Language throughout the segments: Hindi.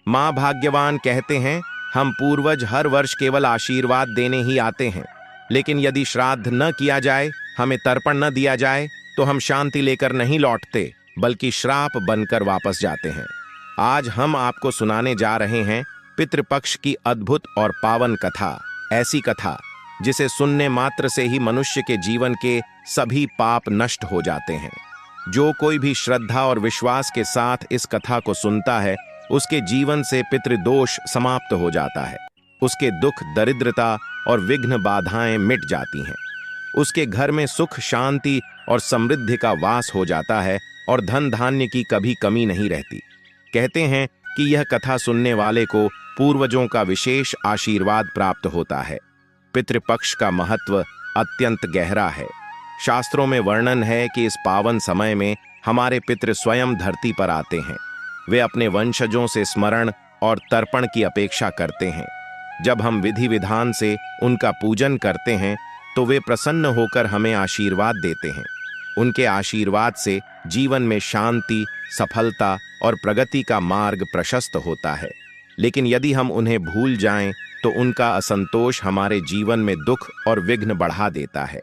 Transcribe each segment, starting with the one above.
माँ भाग्यवान कहते हैं, हम पूर्वज हर वर्ष केवल आशीर्वाद देने ही आते हैं, लेकिन यदि श्राद्ध न किया जाए, हमें तर्पण न दिया जाए, तो हम शांति लेकर नहीं लौटते, बल्कि श्राप बनकर वापस जाते हैं। आज हम आपको सुनाने जा रहे हैं पितृपक्ष की अद्भुत और पावन कथा। ऐसी कथा जिसे सुनने मात्र से ही मनुष्य के जीवन के सभी पाप नष्ट हो जाते हैं। जो कोई भी श्रद्धा और विश्वास के साथ इस कथा को सुनता है, उसके जीवन से पितृदोष समाप्त हो जाता है। उसके दुख, दरिद्रता और विघ्न बाधाएं मिट जाती हैं। उसके घर में सुख, शांति और समृद्धि का वास हो जाता है और धन धान्य की कभी कमी नहीं रहती। कहते हैं कि यह कथा सुनने वाले को पूर्वजों का विशेष आशीर्वाद प्राप्त होता है। पितृपक्ष का महत्व अत्यंत गहरा है। शास्त्रों में वर्णन है कि इस पावन समय में हमारे पितृ स्वयं धरती पर आते हैं। वे अपने वंशजों से स्मरण और तर्पण की अपेक्षा करते हैं। जब हम विधि विधान से उनका पूजन करते हैं, तो वे प्रसन्न होकर हमें आशीर्वाद देते हैं। उनके आशीर्वाद से जीवन में शांति, सफलता और प्रगति का मार्ग प्रशस्त होता है। लेकिन यदि हम उन्हें भूल जाएं, तो उनका असंतोष हमारे जीवन में दुख और विघ्न बढ़ा देता है।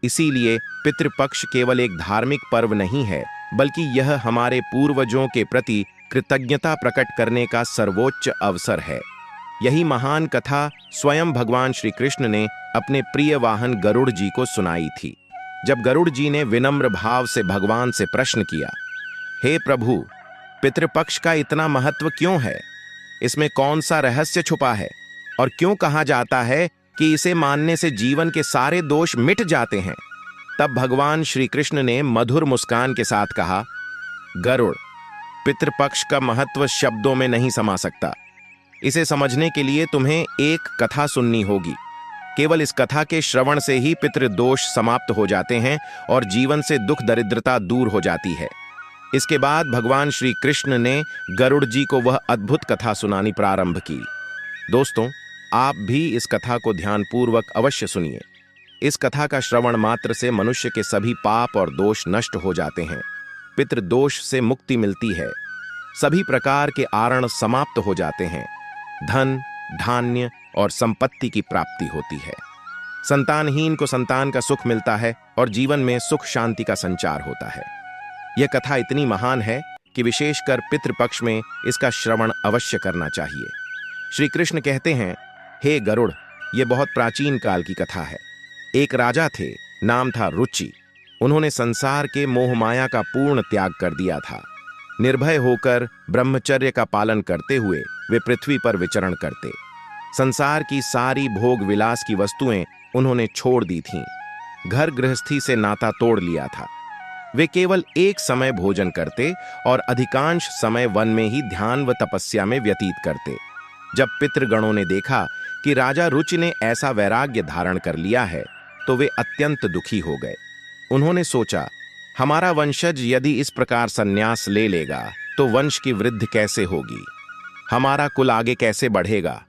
इसीलिए पितृपक्ष केवल एक धार्मिक पर्व नहीं है, बल्कि यह हमारे पूर्वजों के प्रति कृतज्ञता प्रकट करने का सर्वोच्च अवसर है। यही महान कथा स्वयं भगवान श्री कृष्ण ने अपने प्रिय वाहन गरुड़ जी को सुनाई थी। जब गरुड़ जी ने विनम्र भाव से भगवान से प्रश्न किया, हे प्रभु, पितृपक्ष का इतना महत्व क्यों है? इसमें कौन सा रहस्य छुपा है? और क्यों कहा जाता है कि इसे मानने से जीवन के सारे दोष मिट जाते हैं? तब भगवान श्री कृष्ण ने मधुर मुस्कान के साथ कहा, गरुड़, पितृपक्ष का महत्व शब्दों में नहीं समा सकता। इसे समझने के लिए तुम्हें एक कथा सुननी होगी। केवल इस कथा के श्रवण से ही पितृदोष समाप्त हो जाते हैं और जीवन से दुख दरिद्रता दूर हो जाती है। इसके बाद भगवान श्री कृष्ण ने गरुड़ जी को वह अद्भुत कथा सुनानी प्रारंभ की। दोस्तों, आप भी इस कथा को ध्यानपूर्वक अवश्य सुनिए। इस कथा का श्रवण मात्र से मनुष्य के सभी पाप और दोष नष्ट हो जाते हैं। पितृदोष से मुक्ति मिलती है। सभी प्रकार के आरण समाप्त हो जाते हैं। धन, धान्य और संपत्ति की प्राप्ति होती है। संतानहीन को संतान का सुख मिलता है और जीवन में सुख शांति का संचार होता है। यह कथा इतनी महान है कि विशेषकर पितृपक्ष में इसका श्रवण अवश्य करना चाहिए। श्री कृष्ण कहते हैं, हे गरुड़, यह बहुत प्राचीन काल की कथा है। एक राजा थे, नाम था रुचि। उन्होंने संसार के मोह माया का पूर्ण त्याग कर दिया था। निर्भय होकर ब्रह्मचर्य का पालन करते हुए वे पृथ्वी पर विचरण करते। संसार की सारी भोग विलास की वस्तुएं उन्होंने छोड़ दी थीं। घर गृहस्थी से नाता तोड़ लिया था। वे केवल एक समय भोजन करते और अधिकांश समय वन में ही ध्यान व तपस्या में व्यतीत करते। जब पितृगणों ने देखा कि राजा रुचि ने ऐसा वैराग्य धारण कर लिया है, तो वे अत्यंत दुखी हो गए। उन्होंने सोचा, हमारा वंशज यदि इस प्रकार संन्यास ले लेगा, तो वंश की वृद्धि कैसे होगी? हमारा कुल आगे कैसे बढ़ेगा?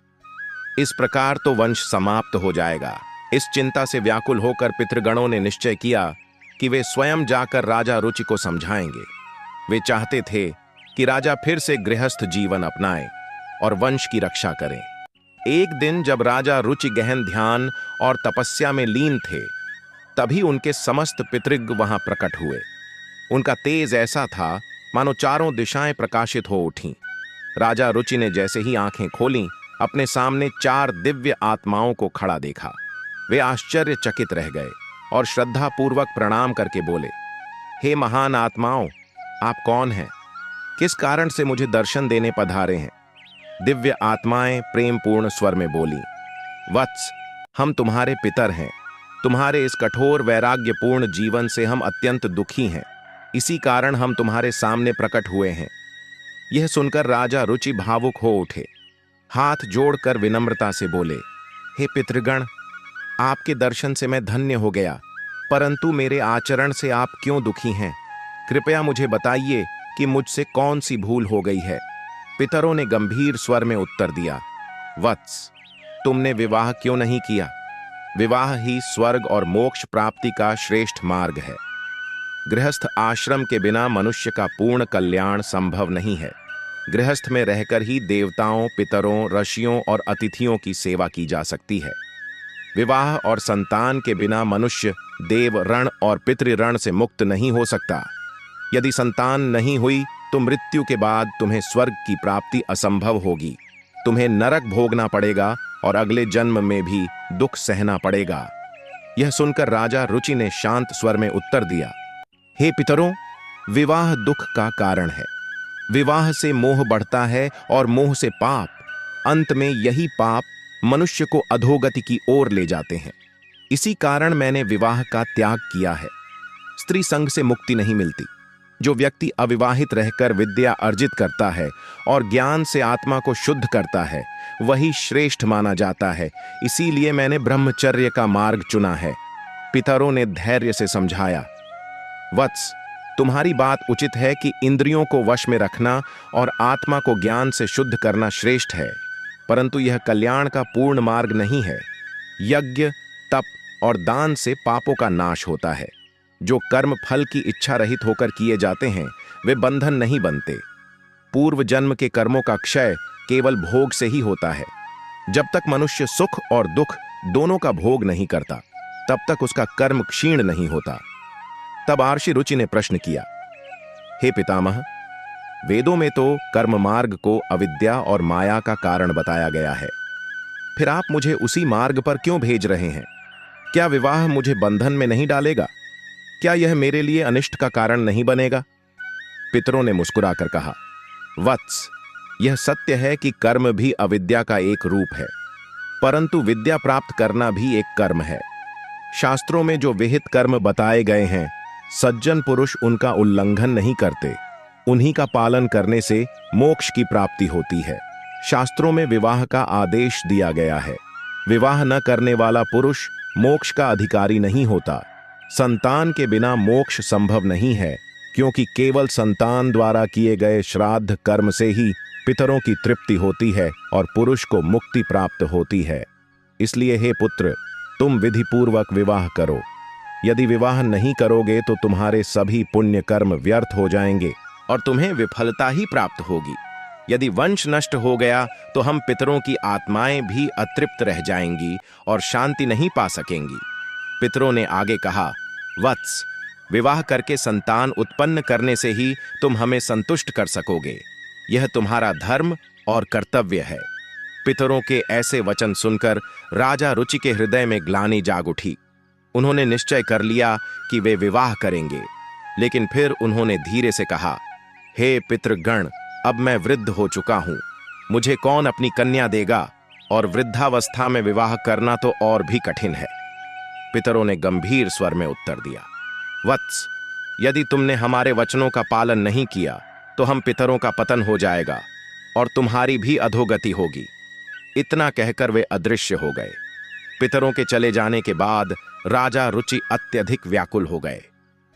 इस प्रकार तो वंश समाप्त हो जाएगा। इस चिंता से व्याकुल होकर पितृगणों ने निश्चय किया कि वे स्वयं जाकर राजा रुचि को समझाएंगे। वे चाहते थे कि राजा फिर से गृहस्थ जीवन अपनाए और वंश की रक्षा करें। एक दिन जब राजा रुचि गहन ध्यान और तपस्या में लीन थे, तभी उनके समस्त पितृग वहां प्रकट हुए। उनका तेज ऐसा था मानो चारों दिशाएं प्रकाशित हो उठीं। राजा रुचि ने जैसे ही आंखें खोलीं, अपने सामने 4 दिव्य आत्माओं को खड़ा देखा। वे आश्चर्यचकित रह गए और श्रद्धापूर्वक प्रणाम करके बोले, हे महान आत्माओं, आप कौन हैं? किस कारण से मुझे दर्शन देने पधारे हैं? दिव्य आत्माएं प्रेमपूर्ण स्वर में बोली, वत्स, हम तुम्हारे पितर हैं। तुम्हारे इस कठोर वैराग्यपूर्ण जीवन से हम अत्यंत दुखी हैं। इसी कारण हम तुम्हारे सामने प्रकट हुए हैं। यह सुनकर राजा रुचि भावुक हो उठे। हाथ जोड़कर विनम्रता से बोले, हे पितृगण, आपके दर्शन से मैं धन्य हो गया, परंतु मेरे आचरण से आप क्यों दुखी हैं? कृपया मुझे बताइए कि मुझसे कौन सी भूल हो गई है। पितरों ने गंभीर स्वर में उत्तर दिया, वत्स, तुमने विवाह क्यों नहीं किया? विवाह ही स्वर्ग और मोक्ष प्राप्ति का श्रेष्ठ मार्ग है। गृहस्थ आश्रम के बिना मनुष्य का पूर्ण कल्याण संभव नहीं है। गृहस्थ में रहकर ही देवताओं, पितरों, ऋषियों और अतिथियों की सेवा की जा सकती है। विवाह और संतान के बिना मनुष्य देव ऋण और पितृ ऋण से मुक्त नहीं हो सकता। यदि संतान नहीं हुई तो मृत्यु के बाद तुम्हें स्वर्ग की प्राप्ति असंभव होगी। तुम्हें नरक भोगना पड़ेगा और अगले जन्म में भी दुख सहना पड़ेगा। यह सुनकर राजा रुचि ने शांत स्वर में उत्तर दिया, हे पितरों, विवाह दुख का कारण है। विवाह से मोह बढ़ता है और मोह से पाप। अंत में यही पाप मनुष्य को अधोगति की ओर ले जाते हैं। इसी कारण मैंने विवाह का त्याग किया है। स्त्री संग से मुक्ति नहीं मिलती। जो व्यक्ति अविवाहित रहकर विद्या अर्जित करता है और ज्ञान से आत्मा को शुद्ध करता है, वही श्रेष्ठ माना जाता है। इसीलिए मैंने ब्रह्मचर्य का मार्ग चुना है। पितरों ने धैर्य से समझाया, वत्स, तुम्हारी बात उचित है कि इंद्रियों को वश में रखना और आत्मा को ज्ञान से शुद्ध करना श्रेष्ठ है, परंतु यह कल्याण का पूर्ण मार्ग नहीं है। यज्ञ, तप और दान से पापों का नाश होता है। जो कर्म फल की इच्छा रहित होकर किए जाते हैं, वे बंधन नहीं बनते। पूर्व जन्म के कर्मों का क्षय केवल भोग से ही होता है। जब तक मनुष्य सुख और दुख दोनों का भोग नहीं करता, तब तक उसका कर्म क्षीण नहीं होता। तब महर्षि रुचि ने प्रश्न किया, हे पितामह, वेदों में तो कर्म मार्ग को अविद्या और माया का कारण बताया गया है। फिर आप मुझे उसी मार्ग पर क्यों भेज रहे हैं? क्या विवाह मुझे बंधन में नहीं डालेगा? क्या यह मेरे लिए अनिष्ट का कारण नहीं बनेगा? पितरों ने मुस्कुराकर कहा, वत्स, यह सत्य है कि कर्म भी अविद्या का एक रूप है, परंतु विद्या प्राप्त करना भी एक कर्म है। शास्त्रों में जो विहित कर्म बताए गए हैं, सज्जन पुरुष उनका उल्लंघन नहीं करते। उन्हीं का पालन करने से मोक्ष की प्राप्ति होती है। शास्त्रों में विवाह का आदेश दिया गया है। विवाह न करने वाला पुरुष मोक्ष का अधिकारी नहीं होता। संतान के बिना मोक्ष संभव नहीं है, क्योंकि केवल संतान द्वारा किए गए श्राद्ध कर्म से ही पितरों की तृप्ति होती है और पुरुष को मुक्ति प्राप्त होती है। इसलिए हे पुत्र, तुम विधि पूर्वक विवाह करो। यदि विवाह नहीं करोगे तो तुम्हारे सभी पुण्य कर्म व्यर्थ हो जाएंगे और तुम्हें विफलता ही प्राप्त होगी। यदि वंश नष्ट हो गया तो हम पितरों की आत्माएं भी अतृप्त रह जाएंगी और शांति नहीं पा सकेंगी। पितरों ने आगे कहा, वत्स, विवाह करके संतान उत्पन्न करने से ही तुम हमें संतुष्ट कर सकोगे। यह तुम्हारा धर्म और कर्तव्य है। पितरों के ऐसे वचन सुनकर राजा रुचि के हृदय में ग्लानि जाग उठी। उन्होंने निश्चय कर लिया कि वे विवाह करेंगे, लेकिन फिर उन्होंने धीरे से कहा, हे पितृगण, अब मैं वृद्ध हो चुका हूं। मुझे कौन अपनी कन्या देगा? और वृद्धावस्था में विवाह करना तो और भी कठिन है। पितरों ने गंभीर स्वर में उत्तर दिया, वत्स, यदि तुमने हमारे वचनों का पालन नहीं किया तो हम पितरों का पतन हो जाएगा और तुम्हारी भी अधोगति होगी। इतना कहकर वे अदृश्य हो गए। पितरों के चले जाने के बाद राजा रुचि अत्यधिक व्याकुल हो गए।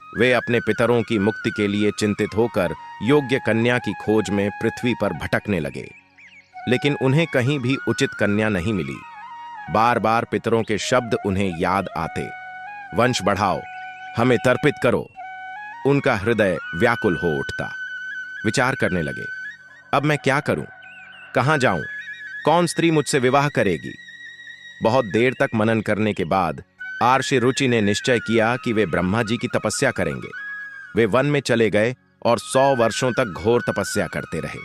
वे अपने पितरों की मुक्ति के लिए चिंतित होकर योग्य कन्या की खोज में पृथ्वी पर भटकने लगे, लेकिन उन्हें कहीं भी उचित कन्या नहीं मिली। बार बार पितरों के शब्द उन्हें याद आते, वंश बढ़ाओ, हमें तर्पित करो। उनका हृदय व्याकुल हो उठता। विचार करने लगे, अब मैं क्या करूं? कहां जाऊं? कौन स्त्री मुझसे विवाह करेगी? बहुत देर तक मनन करने के बाद महर्षि रुचि ने निश्चय किया कि वे ब्रह्मा जी की तपस्या करेंगे। वे वन में चले गए और 100 वर्षों तक घोर तपस्या करते रहे।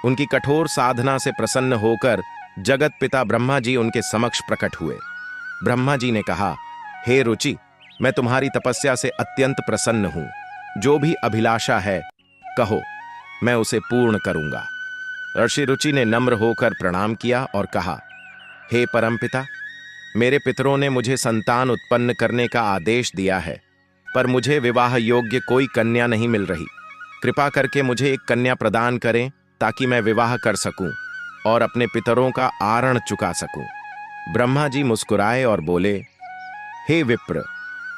उनकी कठोर साधना से प्रसन्न होकर जगत पिता ब्रह्मा जी उनके समक्ष प्रकट हुए। ब्रह्मा जी ने कहा, हे रुचि, मैं तुम्हारी तपस्या से अत्यंत प्रसन्न हूं। जो भी अभिलाषा है कहो, मैं उसे पूर्ण करूंगा। ऋषि रुचि ने नम्र होकर प्रणाम किया और कहा, हे परमपिता, मेरे पितरों ने मुझे संतान उत्पन्न करने का आदेश दिया है, पर मुझे विवाह योग्य कोई कन्या नहीं मिल रही। कृपा करके मुझे एक कन्या प्रदान करें ताकि मैं विवाह कर सकूं और अपने पितरों का आरण चुका सकूं। ब्रह्मा जी मुस्कुराए और बोले, हे विप्र,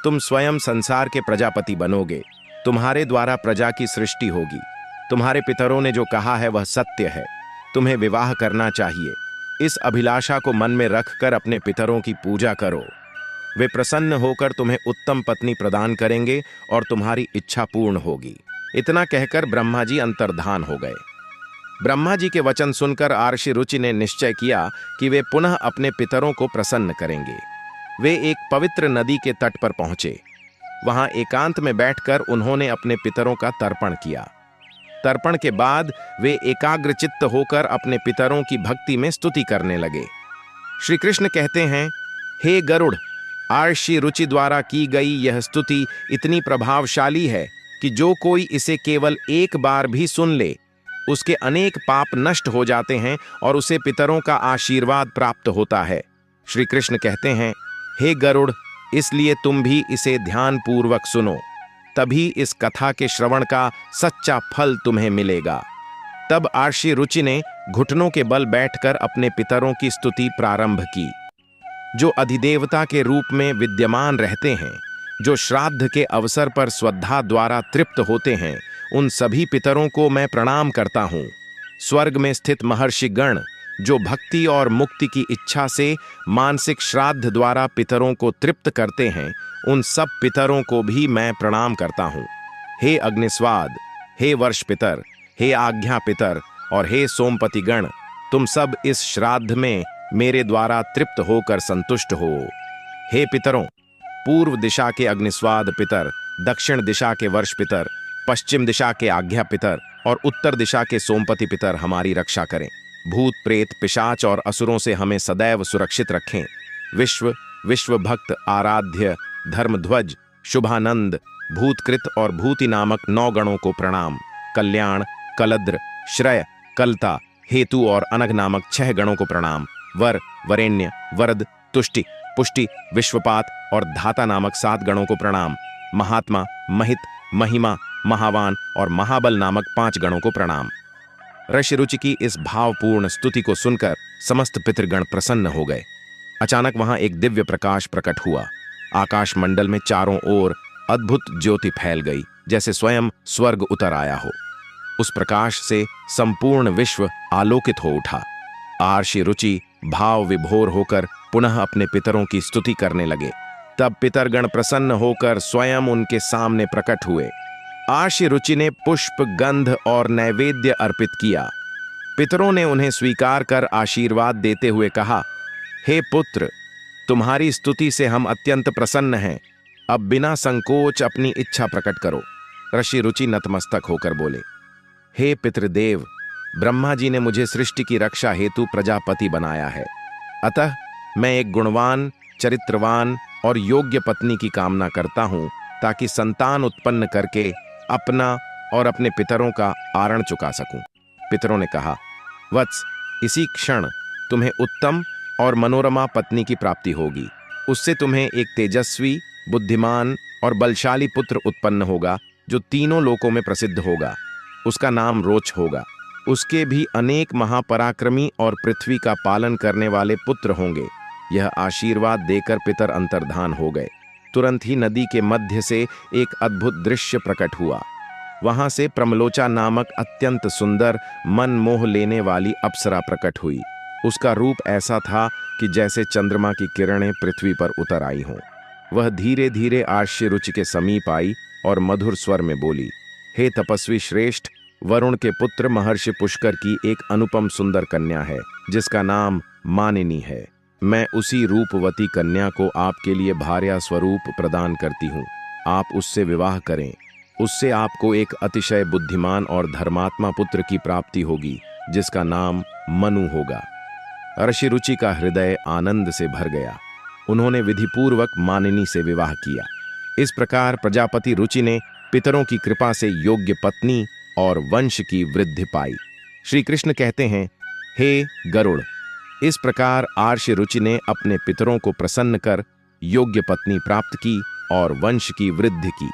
तुम स्वयं संसार के प्रजापति बनोगे। तुम्हारे द्वारा प्रजा की सृष्टि होगी। तुम्हारे पितरों ने जो कहा है वह सत्य है। तुम्हें विवाह करना चाहिए। इस अभिलाषा को मन में रखकर अपने पितरों की पूजा करो। वे प्रसन्न होकर तुम्हें उत्तम पत्नी प्रदान करेंगे और तुम्हारी इच्छा पूर्ण होगी। इतना कहकर ब्रह्मा जी अंतर्धान हो गए। ब्रह्मा जी के वचन सुनकर आर्षि रुचि ने निश्चय किया कि वे पुनः अपने पितरों को प्रसन्न करेंगे। वे एक पवित्र नदी के तट पर पहुंचे। वहां एकांत में बैठकर उन्होंने अपने पितरों का तर्पण किया। तर्पण के बाद वे एकाग्रचित्त होकर अपने पितरों की भक्ति में स्तुति करने लगे। श्री कृष्ण कहते हैं, हे गरुड़, आर्षि रुचि द्वारा की गई यह स्तुति इतनी प्रभावशाली है कि जो कोई इसे केवल एक बार भी सुन ले, उसके अनेक पाप नष्ट हो जाते हैं और उसे पितरों का आशीर्वाद प्राप्त होता है। श्री कृष्ण कहते हैं, हे गरुड़, इसलिए तुम भी इसे ध्यानपूर्वक सुनो, तभी इस कथा के श्रवण का सच्चा फल तुम्हें मिलेगा। तब आर्षि रुचि ने घुटनों के बल बैठकर अपने पितरों की स्तुति प्रारंभ की। जो अधिदेवता के रूप में विद्यमान रहते हैं, जो श्राद्ध के अवसर पर श्रद्धा द्वारा तृप्त होते हैं, उन सभी पितरों को मैं प्रणाम करता हूँ। स्वर्ग में स्थित महर्षि गण जो भक्ति और मुक्ति की इच्छा से मानसिक श्राद्ध द्वारा पितरों को तृप्त करते हैं, उन सब पितरों को भी मैं प्रणाम करता हूँ। हे अग्निस्वाद, हे वर्ष पितर, हे आज्ञा पितर और हे सोमपति गण, तुम सब इस श्राद्ध में मेरे द्वारा तृप्त होकर संतुष्ट हो। हे पितरों, पूर्व दिशा के अग्निस्वाद पितर, दक्षिण दिशा के वर्ष पितर, पश्चिम दिशा के आज्ञा पितर और उत्तर दिशा के सोमपति पितर हमारी रक्षा करें। भूत प्रेत पिशाच और असुरों से हमें सदैव सुरक्षित रखें। विश्व भक्त आराध्य धर्मध्वज शुभानंद भूतकृत और भूति नामक 9 गणों को प्रणाम। कल्याण, कलद्र, श्रय, कलता, हेतु और अनघ नामक 6 गणों को प्रणाम। वर, वरेण्य, वरद, तुष्टि, पुष्टि, विश्वपात और धाता नामक 7 गणों को प्रणाम। महात्मा, महित, महिमा, महावान और महाबल नामक 5 गणों को प्रणाम। ऋषि रुचि की इस भावपूर्ण स्तुति को सुनकर समस्त पितृगण प्रसन्न हो गए। अचानक वहां एक दिव्य प्रकाश प्रकट हुआ। आकाश मंडल में चारों ओर अद्भुत ज्योति फैल गई, जैसे स्वयं स्वर्ग उतर आया हो। उस प्रकाश से संपूर्ण विश्व आलोकित हो उठा। आर्षि रुचि भाव विभोर होकर पुनः अपने पितरों की स्तुति करने लगे। तब पितरगण प्रसन्न होकर स्वयं उनके सामने प्रकट हुए। आर्षि रुचि ने पुष्प, गंध और नैवेद्य अर्पित किया। पितरों ने उन्हें स्वीकार कर आशीर्वाद देते हुए कहा, हे पुत्र, तुम्हारी स्तुति से हम अत्यंत प्रसन्न हैं। अब बिना संकोच अपनी इच्छा प्रकट करो। ऋषि रुचि नतमस्तक होकर बोले, हे पितृदेव, ब्रह्मा जी ने मुझे सृष्टि की रक्षा हेतु प्रजापति बनाया है। अतः मैं एक गुणवान, चरित्रवान और योग्य पत्नी की कामना करता हूं, ताकि संतान उत्पन्न करके अपना और अपने पितरों का आरण चुका सकूं। पितरों ने कहा, वत्स, इसी क्षण तुम्हें उत्तम और मनोरमा पत्नी की प्राप्ति होगी। उससे तुम्हें एक तेजस्वी, बुद्धिमान और बलशाली पुत्र उत्पन्न होगा, जो तीनों लोकों में प्रसिद्ध होगा। उसका नाम रोच होगा। उसके भी अनेक महापराक्रमी और पृथ्वी का पालन करने वाले पुत्र होंगे। यह आशीर्वाद देकर पितर अंतर्धान हो गए। तुरंत ही नदी के मध्य से एक अद्भुत दृश्य प्रकट हुआ। वहां से प्रमलोचा नामक अत्यंत सुंदर, मन मोह लेने वाली अप्सरा प्रकट हुई। उसका रूप ऐसा था कि जैसे चंद्रमा की किरणें पृथ्वी पर उतर आई हों। वह धीरे धीरे आर्षि रुचि के समीप आई और मधुर स्वर में बोली, हे तपस्वी श्रेष्ठ, वरुण के पुत्र महर्षि पुष्कर की एक अनुपम सुंदर कन्या है, जिसका नाम मानिनी है। मैं उसी रूपवती कन्या को आपके लिए भार्या स्वरूप प्रदान करती हूँ। आप उससे विवाह करें। उससे आपको एक अतिशय बुद्धिमान और धर्मात्मा पुत्र की प्राप्ति होगी, जिसका नाम मनु होगा। ऋषि रुचि का हृदय आनंद से भर गया। उन्होंने विधिपूर्वक मानिनी से विवाह किया। इस प्रकार प्रजापति रुचि ने पितरों की कृपा से योग्य पत्नी और वंश की वृद्धि पाई। श्री कृष्ण कहते हैं, हे गरुड़, इस प्रकार आर्षि रुचि ने अपने पितरों को प्रसन्न कर योग्य पत्नी प्राप्त की और वंश की वृद्धि की।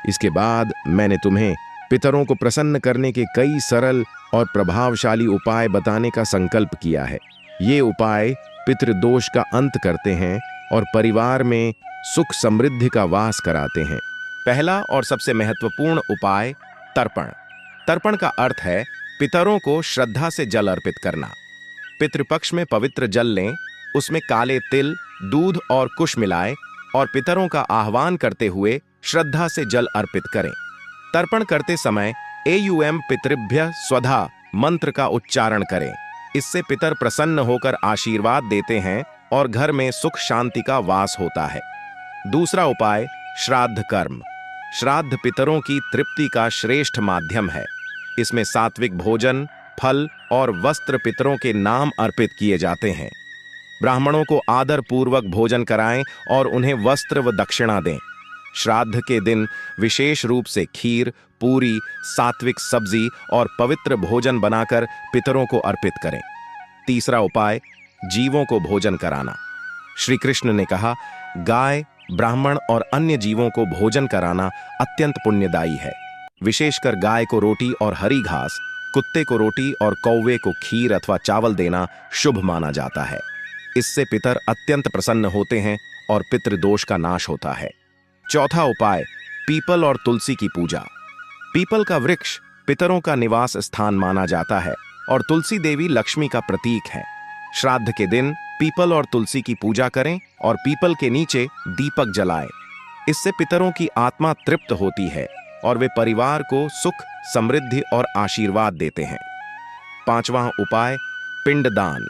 इसके बाद मैंने तुम्हें पितरों को प्रसन्न करने के कई सरल और प्रभावशाली उपाय बताने का संकल्प किया है। ये उपाय पितृदोष का अंत करते हैं और परिवार में सुख समृद्धि का वास कराते हैं। पहला और सबसे महत्वपूर्ण उपाय तर्पण। तर्पण का अर्थ है पितरों को श्रद्धा से जल अर्पित करना। पितृपक्ष में पवित्र जल लें, उसमें काले तिल, दूध और कुश मिलाएं और पितरों का आह्वान करते हुए श्रद्धा से जल अर्पित करें। तर्पण करते समय एयुएम पितृभ्य स्वधा मंत्र का उच्चारण करें। इससे पितर प्रसन्न होकर आशीर्वाद देते हैं और घर में सुख शांति का वास होता है। दूसरा उपाय, श्राद्ध कर्म। श्राद्ध पितरों की तृप्ति का श्रेष्ठ माध्यम है। इसमें सात्विक भोजन, फल और वस्त्र पितरों के नाम अर्पित किए जाते हैं। ब्राह्मणों को आदर पूर्वक भोजन कराएं और उन्हें वस्त्र व दक्षिणा दें। श्राद्ध के दिन विशेष रूप से खीर, पूरी, सात्विक सब्जी और पवित्र भोजन बनाकर पितरों को अर्पित करें। तीसरा उपाय, जीवों को भोजन कराना। श्री कृष्ण ने कहा, गाय, ब्राह्मण और अन्य जीवों को भोजन कराना अत्यंत पुण्यदायी है। विशेषकर गाय को रोटी और हरी घास, कुत्ते को रोटी और कौवे को खीर अथवा चावल देना शुभ माना जाता है। इससे पितर अत्यंत प्रसन्न होते हैं और पितृदोष का नाश होता है। चौथा उपाय, पीपल और तुलसी की पूजा। पीपल का वृक्ष पितरों का निवास स्थान माना जाता है और तुलसी देवी लक्ष्मी का प्रतीक है। श्राद्ध के दिन पीपल और तुलसी की पूजा करें और पीपल के नीचे दीपक जलाएं। इससे पितरों की आत्मा तृप्त होती है और वे परिवार को सुख, समृद्धि और आशीर्वाद देते हैं। पांचवां उपाय, पिंडदान।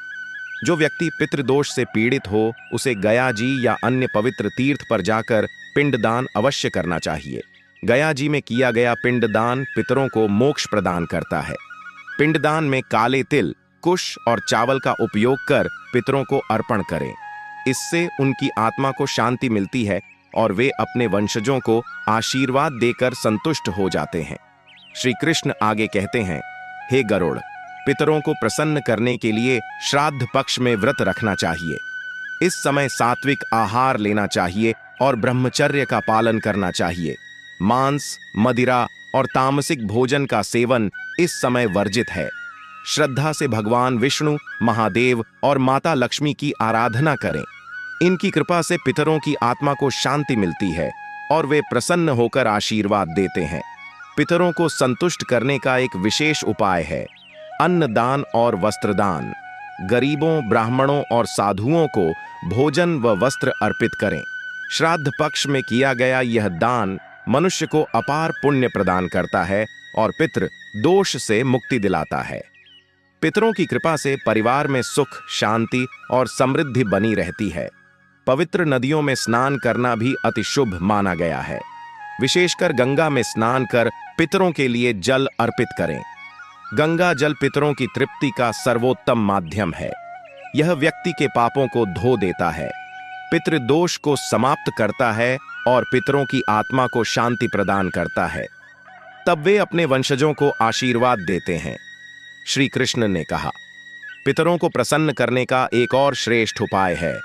जो व्यक्ति पितृदोष से पीड़ित हो, उसे गया जी या अन्य पवित्र तीर्थ पर जाकर पिंडदान अवश्य करना चाहिए। गया जी में किया गया पिंडदान पितरों को मोक्ष प्रदान करता है। पिंडदान में काले तिल, कुश और चावल का उपयोग कर पितरों को अर्पण करें। इससे उनकी आत्मा को शांति मिलती है और वे अपने वंशजों को आशीर्वाद देकर संतुष्ट हो जाते हैं। श्री कृष्ण आगे कहते हैं, हे गरुड़, पितरों को प्रसन्न करने के लिए श्राद्ध पक्ष में व्रत रखना चाहिए। इस समय सात्विक आहार लेना चाहिए और ब्रह्मचर्य का पालन करना चाहिए। मांस, मदिरा और तामसिक भोजन का सेवन इस समय वर्जित है। श्रद्धा से भगवान विष्णु, महादेव और माता लक्ष्मी की आराधना करें। इनकी कृपा से पितरों की आत्मा को शांति मिलती है और वे प्रसन्न होकर आशीर्वाद देते हैं। पितरों को संतुष्ट करने का एक विशेष उपाय है अन्नदान और वस्त्रदान। गरीबों, ब्राह्मणों और साधुओं को भोजन व वस्त्र अर्पित करें। श्राद्ध पक्ष में किया गया यह दान मनुष्य को अपार पुण्य प्रदान करता है और पितृ दोष से मुक्ति दिलाता है। पितरों की कृपा से परिवार में सुख, शांति और समृद्धि बनी रहती है। पवित्र नदियों में स्नान करना भी अति शुभ माना गया है। विशेषकर गंगा में स्नान कर पितरों के लिए जल अर्पित करें। गंगा जल पितरों की तृप्ति का सर्वोत्तम माध्यम है। यह व्यक्ति के पापों को धो देता है, पितृदोष को समाप्त करता है और पितरों की आत्मा को शांति प्रदान करता है। तब वे अपने वंशजों को आशीर्वाद देते हैं। श्री कृष्ण ने कहा, पितरों को प्रसन्न करने का एक और श्रेष्ठ उपाय है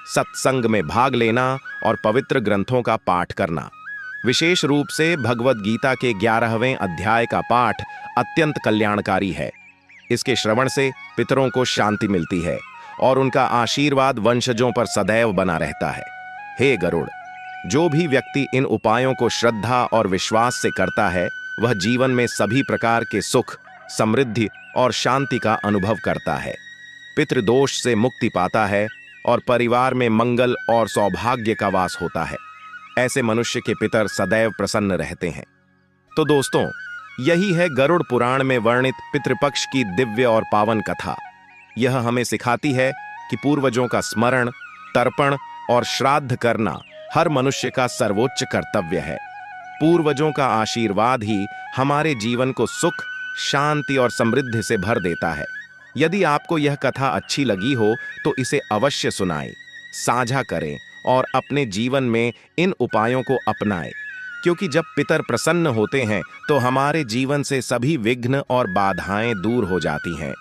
सत्संग में भाग लेना और पवित्र ग्रंथों का पाठ करना। विशेष रूप से भगवद गीता के 11वें अध्याय का पाठ अत्यंत कल्याणकारी है। इसके श्रवण से पितरों को शांति मिलती है और उनका आशीर्वाद वंशजों पर सदैव बना रहता है। हे गरुड़, जो भी व्यक्ति इन उपायों को श्रद्धा और विश्वास से करता है, वह जीवन में सभी प्रकार के सुख, समृद्धि और शांति का अनुभव करता है, पितृदोष से मुक्ति पाता है और परिवार में मंगल और सौभाग्य का वास होता है। ऐसे मनुष्य के पितर सदैव प्रसन्न रहते हैं। तो दोस्तों, यही है गरुड़ पुराण में वर्णित पितृपक्ष की दिव्य और पावन कथा। यह हमें सिखाती है कि पूर्वजों का स्मरण, तर्पण और श्राद्ध करना हर मनुष्य का सर्वोच्च कर्तव्य है। पूर्वजों का आशीर्वाद ही हमारे जीवन को सुख, शांति और समृद्धि से भर देता है। यदि आपको यह कथा अच्छी लगी हो तो इसे अवश्य सुनाएं, साझा करें और अपने जीवन में इन उपायों को अपनाएं, क्योंकि जब पितर प्रसन्न होते हैं तो हमारे जीवन से सभी विघ्न और बाधाएं दूर हो जाती हैं।